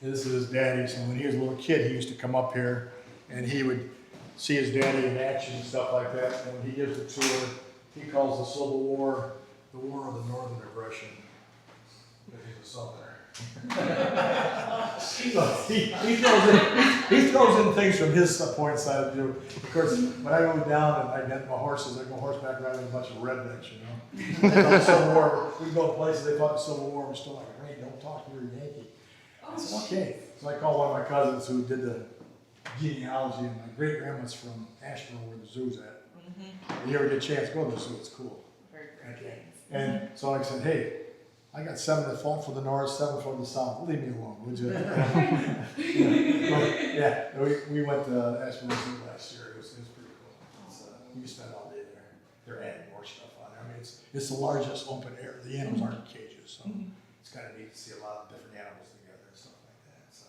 This is his daddy. So when he was a little kid, he used to come up here, and he would see his daddy in action and stuff like that. And when he gives the tour, he calls the Civil War the War of the Northern Aggression. Because he's a Southerner. So he throws in things from his point of side of view. Of course, when I moved down and I got my horses, I go horseback riding with a bunch of rednecks, you know. The Civil War, we go to places, they fought the Civil War, we're still like, great, don't talk to your Yankee. I said, okay. So I called one of my cousins who did the genealogy, and my great grandma's from Asheville, where the zoo's at. If you ever get a chance, go to the zoo, it's cool. Okay. And so I said, hey, I got 7 that fought for the North, 7 for the South. Leave me alone, would you? Yeah, we went to Asheville Zoo last year. It was pretty cool. You can spend all day there. They're adding more stuff on there. I mean, it's the largest open air. The animals aren't in cages, so it's kind of neat to see a lot of different animals together and stuff like that. So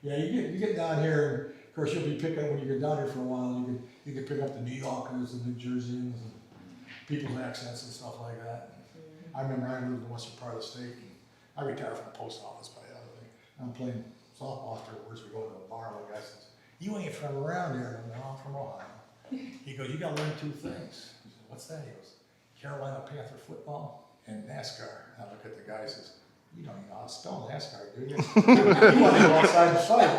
yeah, you get down here, and of course you'll be picking up when you get down here for a while. You can pick up the New Yorkers and New Jerseyans and people's accents and stuff like that. I remember I lived in the western part of the state. I retired from the post office, but I I'm playing softball afterwards. We go to a bar. The guy says, "You ain't from around here." I'm like, "I'm from Ohio." He goes, "You gotta learn two things." I said, "What's that?" He goes, "Carolina Panther football and NASCAR." I look at the guy and says, "You don't even know how to spell NASCAR, do you?" He wanted to go outside the fight.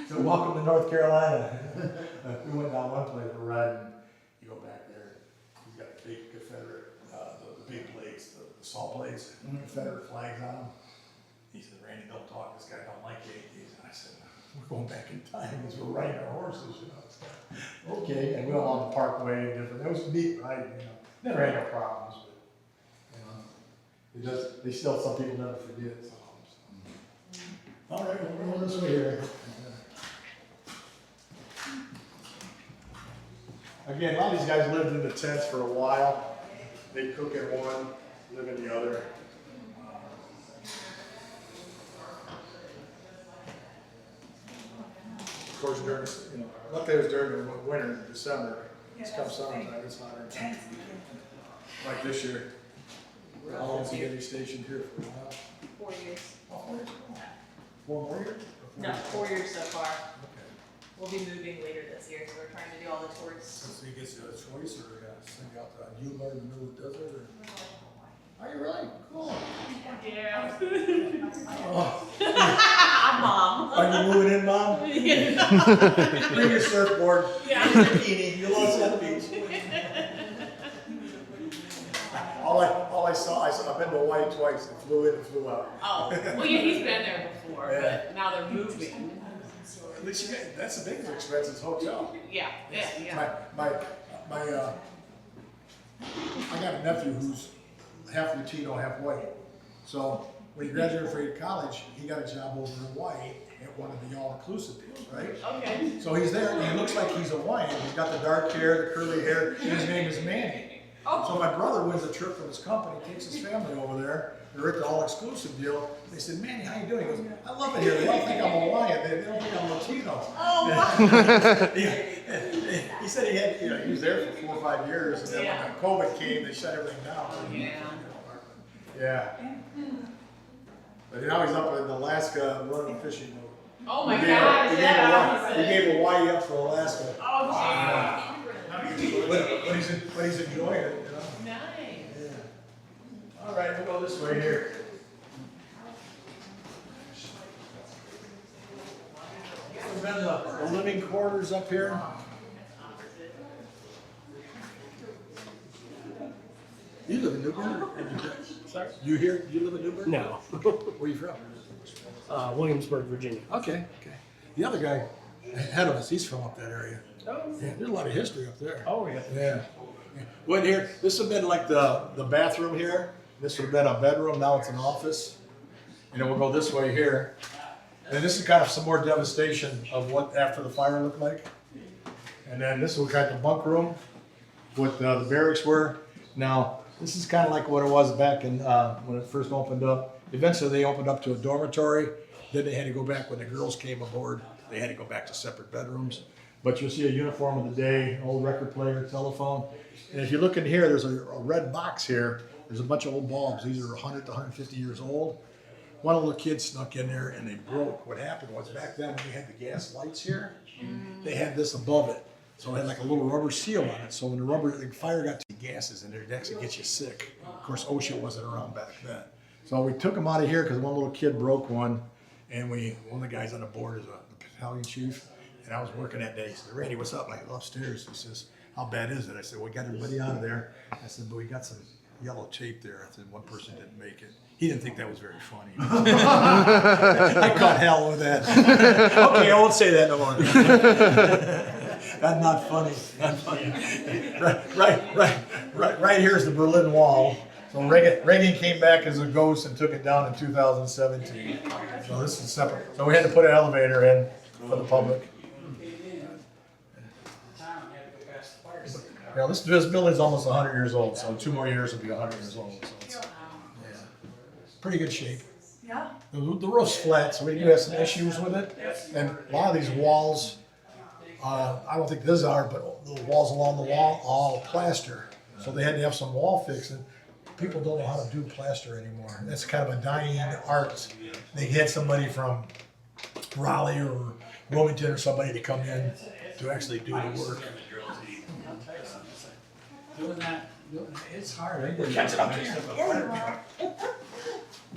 So welcome to North Carolina. We went down one place, we're riding. You go back there. He's got the big Confederate, the big blades, the saw blades, Confederate flags on them. He said, "Randy, don't talk. This guy don't like Yankees." And I said, "We're going back in time because we're riding our horses, you know." Okay, and we went along the parkway and different. It was neat riding, you know. Never had no problems, but you know, they still, some people never forget. So. All right, we're going this way here. Again, a lot of these guys lived in the tents for a while. They cook in one, live in the other. Of course, during, you know, luckily it was during the winter, December. It's come summertime, it's hotter. Like this year. How long has he been stationed here for a while? 4 years. Oh, 4 years. 4 more years? No, 4 years so far. Okay. We'll be moving later this year, so we're trying to do all the tours. So he gets a choice, or send you out to Bigle in the middle of the desert? Or? Are you really? Cool. Yeah. Oh. I'm mom. Are you moving in, Mom? Bring your surfboard. Yeah. Bring your bikini. You'll also at the beach. All I saw, I've been to Hawaii twice. And flew in and flew out. Oh, well, yeah, he's been there before, Yeah. but now they're moving. At least you get, that's the biggest expense is hotel. Yeah, yeah. I got a nephew who's half Latino, half white. So when he graduated from college, he got a job over in Hawaii at one of the all-inclusive deals, right? Okay. So he's there, and he looks like he's Hawaiian. He's got the dark hair, the curly hair, and his name is Manny. Oh. So my brother wins a trip from his company, takes his family over there. They're at the all-exclusive deal. They said, "Manny, how you doing?" He goes, "I love it here. They don't think I'm Hawaiian. They don't think I'm Latino." Oh, wow. He said he had, you know, he was there for 4 or 5 years, and then Yeah. when COVID came, they shut everything down. Yeah. Yeah. But now he's up in Alaska running a fishing boat. Oh my He gosh, gave yeah. He gave Hawaii up for Alaska. Oh, But he's enjoying it, you know. nice. Yeah. All right, we'll go this way here. We've been the living quarters up here. You live in Newburgh? Sorry? You here? You live in Newburgh? No. Where are you from? Williamsburg, Virginia. Okay, okay. The other guy ahead of us, he's from up that area. Oh. Yeah, there's a lot of history up there. Oh, yeah. Yeah. Well, here, this would have been like the bathroom here. This would have been a bedroom. Now it's an office. And then we'll go this way here. And this is kind of some more devastation of what after the fire looked like. And then this is kind of the bunk room, what the barracks were. Now, this is kind of like what it was back in when it first opened up. Eventually, they opened up to a dormitory. Then they had to go back when the girls came aboard. They had to go back to separate bedrooms. But you'll see a uniform of the day, an old record player, telephone. And if you look in here, there's a red box here. There's a bunch of old bulbs. These are 100 to 150 years old. One little kid snuck in there and they broke. What happened was back then when we had the gas lights here, they had this above it. So it had like a little rubber seal on it. So when the fire got to the gases in there, it actually gets you sick. Of course, OSHA wasn't around back then. So we took them out of here because one little kid broke one. And one of the guys on the board is the battalion chief. And I was working that day. He said, "Randy, what's up?" I go upstairs. He says, "How bad is it?" I said, "We got everybody out of there." I said, "But we got some yellow tape there." I said, "One person didn't make it." He didn't think that was very funny. I caught hell with that. Okay, I won't say that no more. That's not funny. Not funny. Right here is the Berlin Wall. So Reagan came back as a ghost and took it down in 2017. So this is separate. So we had to put an elevator in for the public. Now this building is almost 100 years old, so 2 more years will be 100 years old. So it's pretty good shape. Yeah. The roof's flat, so we do have some issues with it. And a lot of these walls, I don't think these are, but the walls along the wall, all plaster. So they had to have some wall fixing. people don't know how to do plaster anymore. That's kind of a dying art. They had somebody from Raleigh or Wilmington or somebody to come in to actually do the work. Doing that, it's hard. We're catching up to you.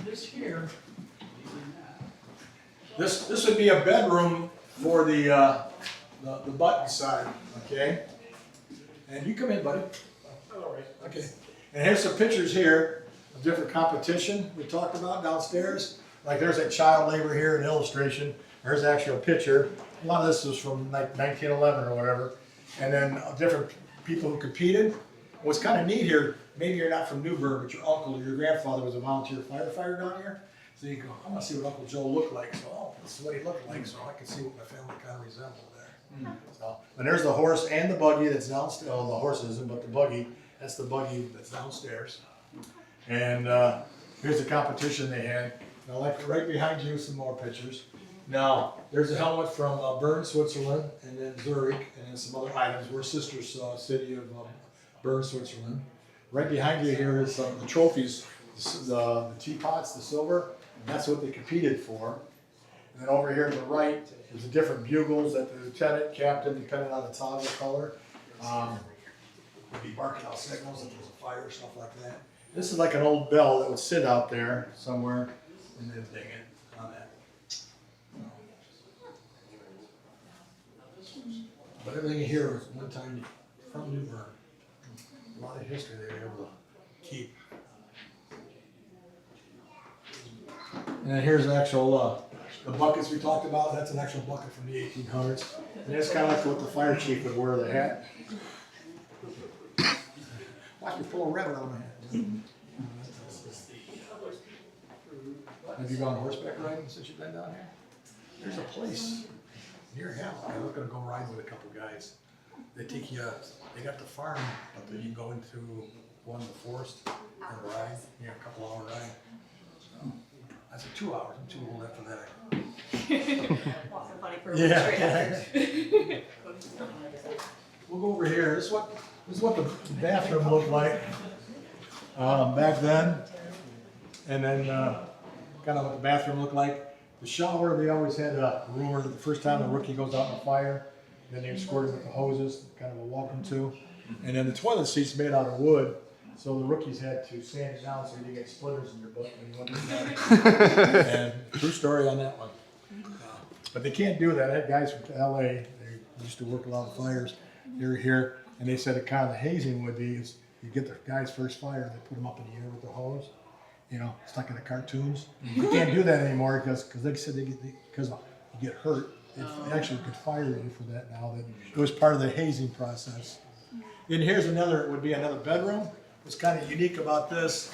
This here. This would be a bedroom for the button side, okay? And you come in, buddy. Okay. And here's some pictures here of different competition we talked about downstairs. Like there's a child labor here, an illustration. There's actually a picture. A lot of this is from like 1911 or whatever. And then different people who competed. What's kind of neat here, maybe you're not from New Bern, but your uncle or your grandfather was a volunteer firefighter down here. So you go, I want to see what Uncle Joe looked like. So, oh, this is what he looked like. So I can see what my family kind of resembled there. So, and there's the horse and the buggy that's downstairs. Oh, the horse isn't, but the buggy. That's the buggy that's downstairs. And here's the competition they had. Now, like right behind you, some more pictures. Now, there's a helmet from Bern, Switzerland, and then Zurich, and then some other items. We're sister city of Bern, Switzerland. Right behind you here is the trophies, the teapots, the silver. And that's what they competed for. And then over here to the right is the different bugles that the lieutenant, captain, depending on the toggle color, would be barking out signals if there's a fire or stuff like that. This is like an old bell that would sit out there somewhere and then ding it on that. But everything here was one time from New Bern. A lot of history they were able to keep. And then here's the actual, the buckets we talked about. That's an actual bucket from the 1800s. And it's kind of like what the fire chief would wear, the hat. Watch me pull a rabbit out of my hat. Have you gone horseback riding since you've been down here? There's a place near Hamilton. I was going to go ride with a couple guys. They take you, they got the farm, but then you can go into one of the forest and ride, a couple hour ride. So, that's 2 hours. I'm too old after that. Lots of funny for Yeah. We'll go over here. This is what the bathroom looked like back then, and then kind of what the bathroom looked like. The shower, they always had a rumor that the first time the rookie goes out in the fire, then they squirt it with the hoses, kind of a welcome to. And then the toilet seat's made out of wood, so the rookies had to sand it down so you didn't get splinters in your butt when you went to the bathroom. And true story on that one. But they can't do that. I had guys from LA, they used to work a lot of fires. They were here, and they said the kind of the hazing would be is you get the guy's first fire, they put them up in the air with the hose, it's like in the cartoons. You can't do that anymore because they said because you get hurt, they actually could fire you for that now. That it was part of the hazing process. And here's another, it would be another bedroom. What's kind of unique about this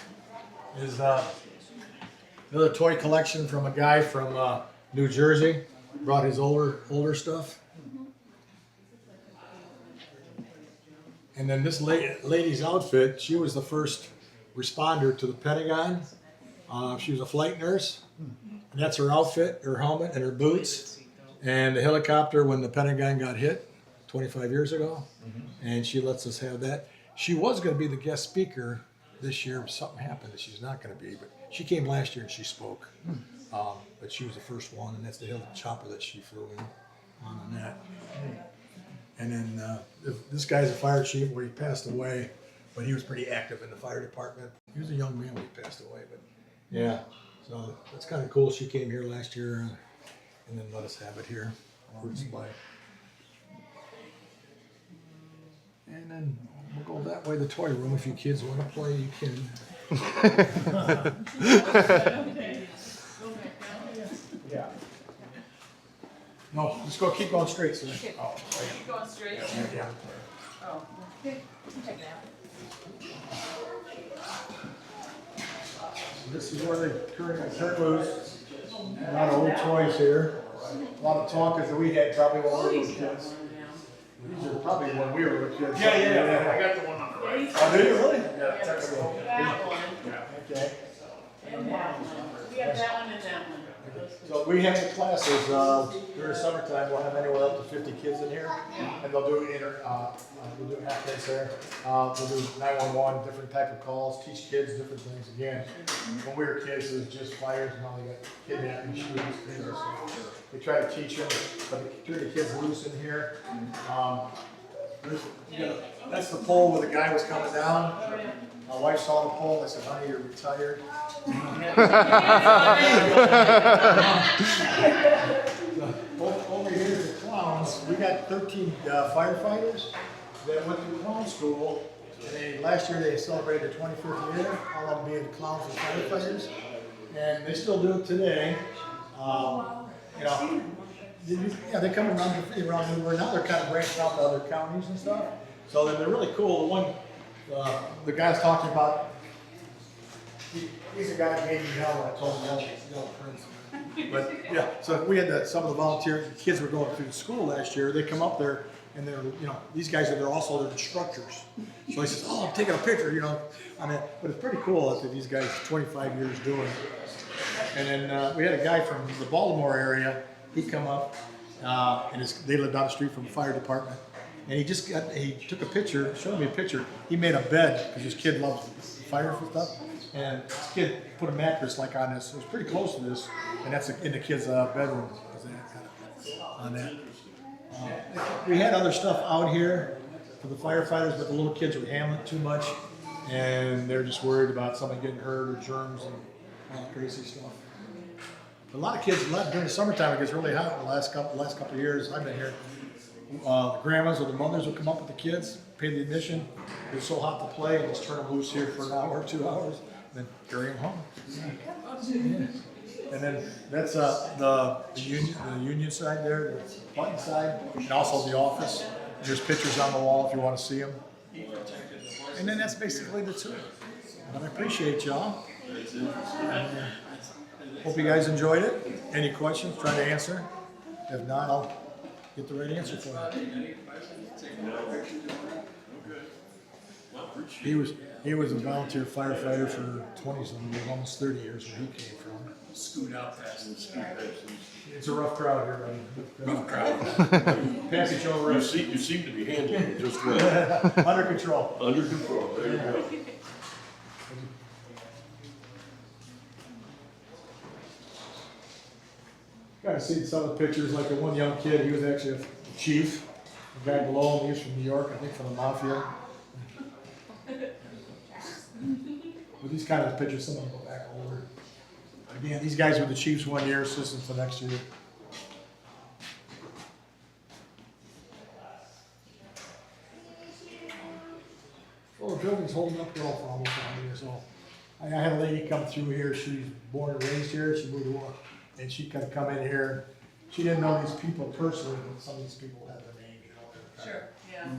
is another toy collection from a guy from New Jersey. Brought his older stuff. And then this lady's outfit, she was the first responder to the Pentagon. She was a flight nurse. And that's her outfit, her helmet, and her boots. And the helicopter when the Pentagon got hit 25 years ago. And she lets us have that. She was going to be the guest speaker this year. Something happened that she's not going to be. But she came last year and she spoke. But she was the first one, and that's the chopper that she flew in on that. And then this guy's a fire chief where he passed away, but he was pretty active in the fire department. He was a young man when he passed away, but yeah. So that's kind of cool. She came here last year and then let us have it here. Fruit supply. And then we'll go that way, the toy room. If you kids want to play, you can. Yeah. No, just keep going straight, sir. Oh, Keep going straight. yeah. Oh, okay. Check it out. This is where they turn loose. A lot of old toys here. A lot of Tonkas that we had probably when we were kids. These are probably when we were kids. Yeah. I got the one on the right. Oh, do you really? Yeah, That one. Okay. And that one. We have that one and that one. So we have the classes, during the summertime, we'll have anywhere up to 50 kids in here. And they'll do we'll do half days there. We'll do 911, different type of calls, teach kids different things. Again, when we were kids, it was just fires and all, they got kidnapping, shootings, things like that. We try to teach them, but they treat the kids loose in here. That's the pole where the guy was coming down. My wife saw the pole, I said, honey, you're retired. Over here is the clowns. We got 13 firefighters that went through clown school. And last year they celebrated their 25th year, all of them being clowns and firefighters. And they still do it today. You know, yeah, they come around Newburgh. Now they're kind of branching out to other counties and stuff. So then they're really cool. The one, the guy's talking about, he's a guy who gave me hell. I told him yellow prince. But yeah, so we had some of the volunteers, the kids were going through the school last year. They come up there and they're, you know, these guys are there also, they're instructors. So he says, oh, I'm taking a picture, you know, on that. But it's pretty cool that these guys 25 years doing it. And then we had a guy from the Baltimore area. He come up, and they lived down the street from the fire department. And he took a picture, showed me a picture. He made a bed because his kid loves fire and stuff. And this kid put a mattress like on this. It was pretty close to this, and that's in the kid's bedroom. On that. We had other stuff out here for the firefighters, but the little kids were handling it too much, and they're just worried about somebody getting hurt or germs and all that crazy stuff. A lot of kids, during the summertime, it gets really hot. The last couple of years I've been here, the grandmas or the mothers will come up with the kids, pay the admission. It's so hot to play, and just turn them loose here for an hour or 2 hours, and then carry them home. Yeah. And then that's the union side there, the button side, and also the office. There's pictures on the wall if you want to see them. And then that's basically the tour. But I appreciate y'all. Hope you guys enjoyed it. Any questions, try to answer. If not, I'll get the right answer for you. He was a volunteer firefighter for 20-some years, almost 30 years where he came from. Scoot out past the street. It's a rough crowd here, buddy. Rough crowd. Pass each over. You seem to be handling it just well. Under control. Under control, there you go. Kind of seen some of the pictures, like the one young kid, he was actually a chief. The guy below him, he was from New York, I think from the mafia. But these kind of pictures, some of them go back older. Again, these guys were the chiefs 1 year, assistants the next year. Well, the building's holding up well for almost 100 years old. I had a lady come through here, she's born and raised here, she moved to and she could come in here. She didn't know these people personally, but some of these people had their names, you know. Sure, yeah.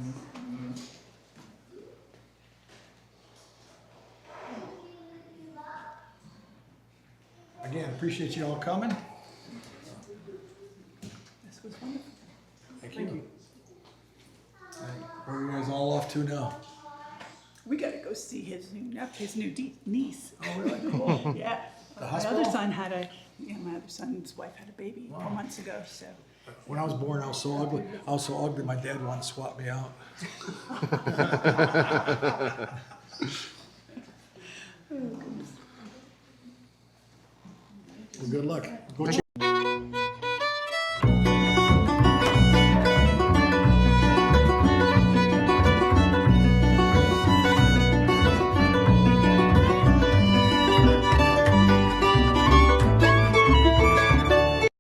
Again, appreciate you all coming. This was wonderful. Thank you. Where are you guys all off to now? We got to go see his new niece. Oh, really? Cool. Yeah. The My hospital? other son my other son's wife had a baby 4 months ago, so. When I was born, I was so ugly. I was so ugly, my dad wanted to swap me out. Oh, goodness. Well, good luck. Go check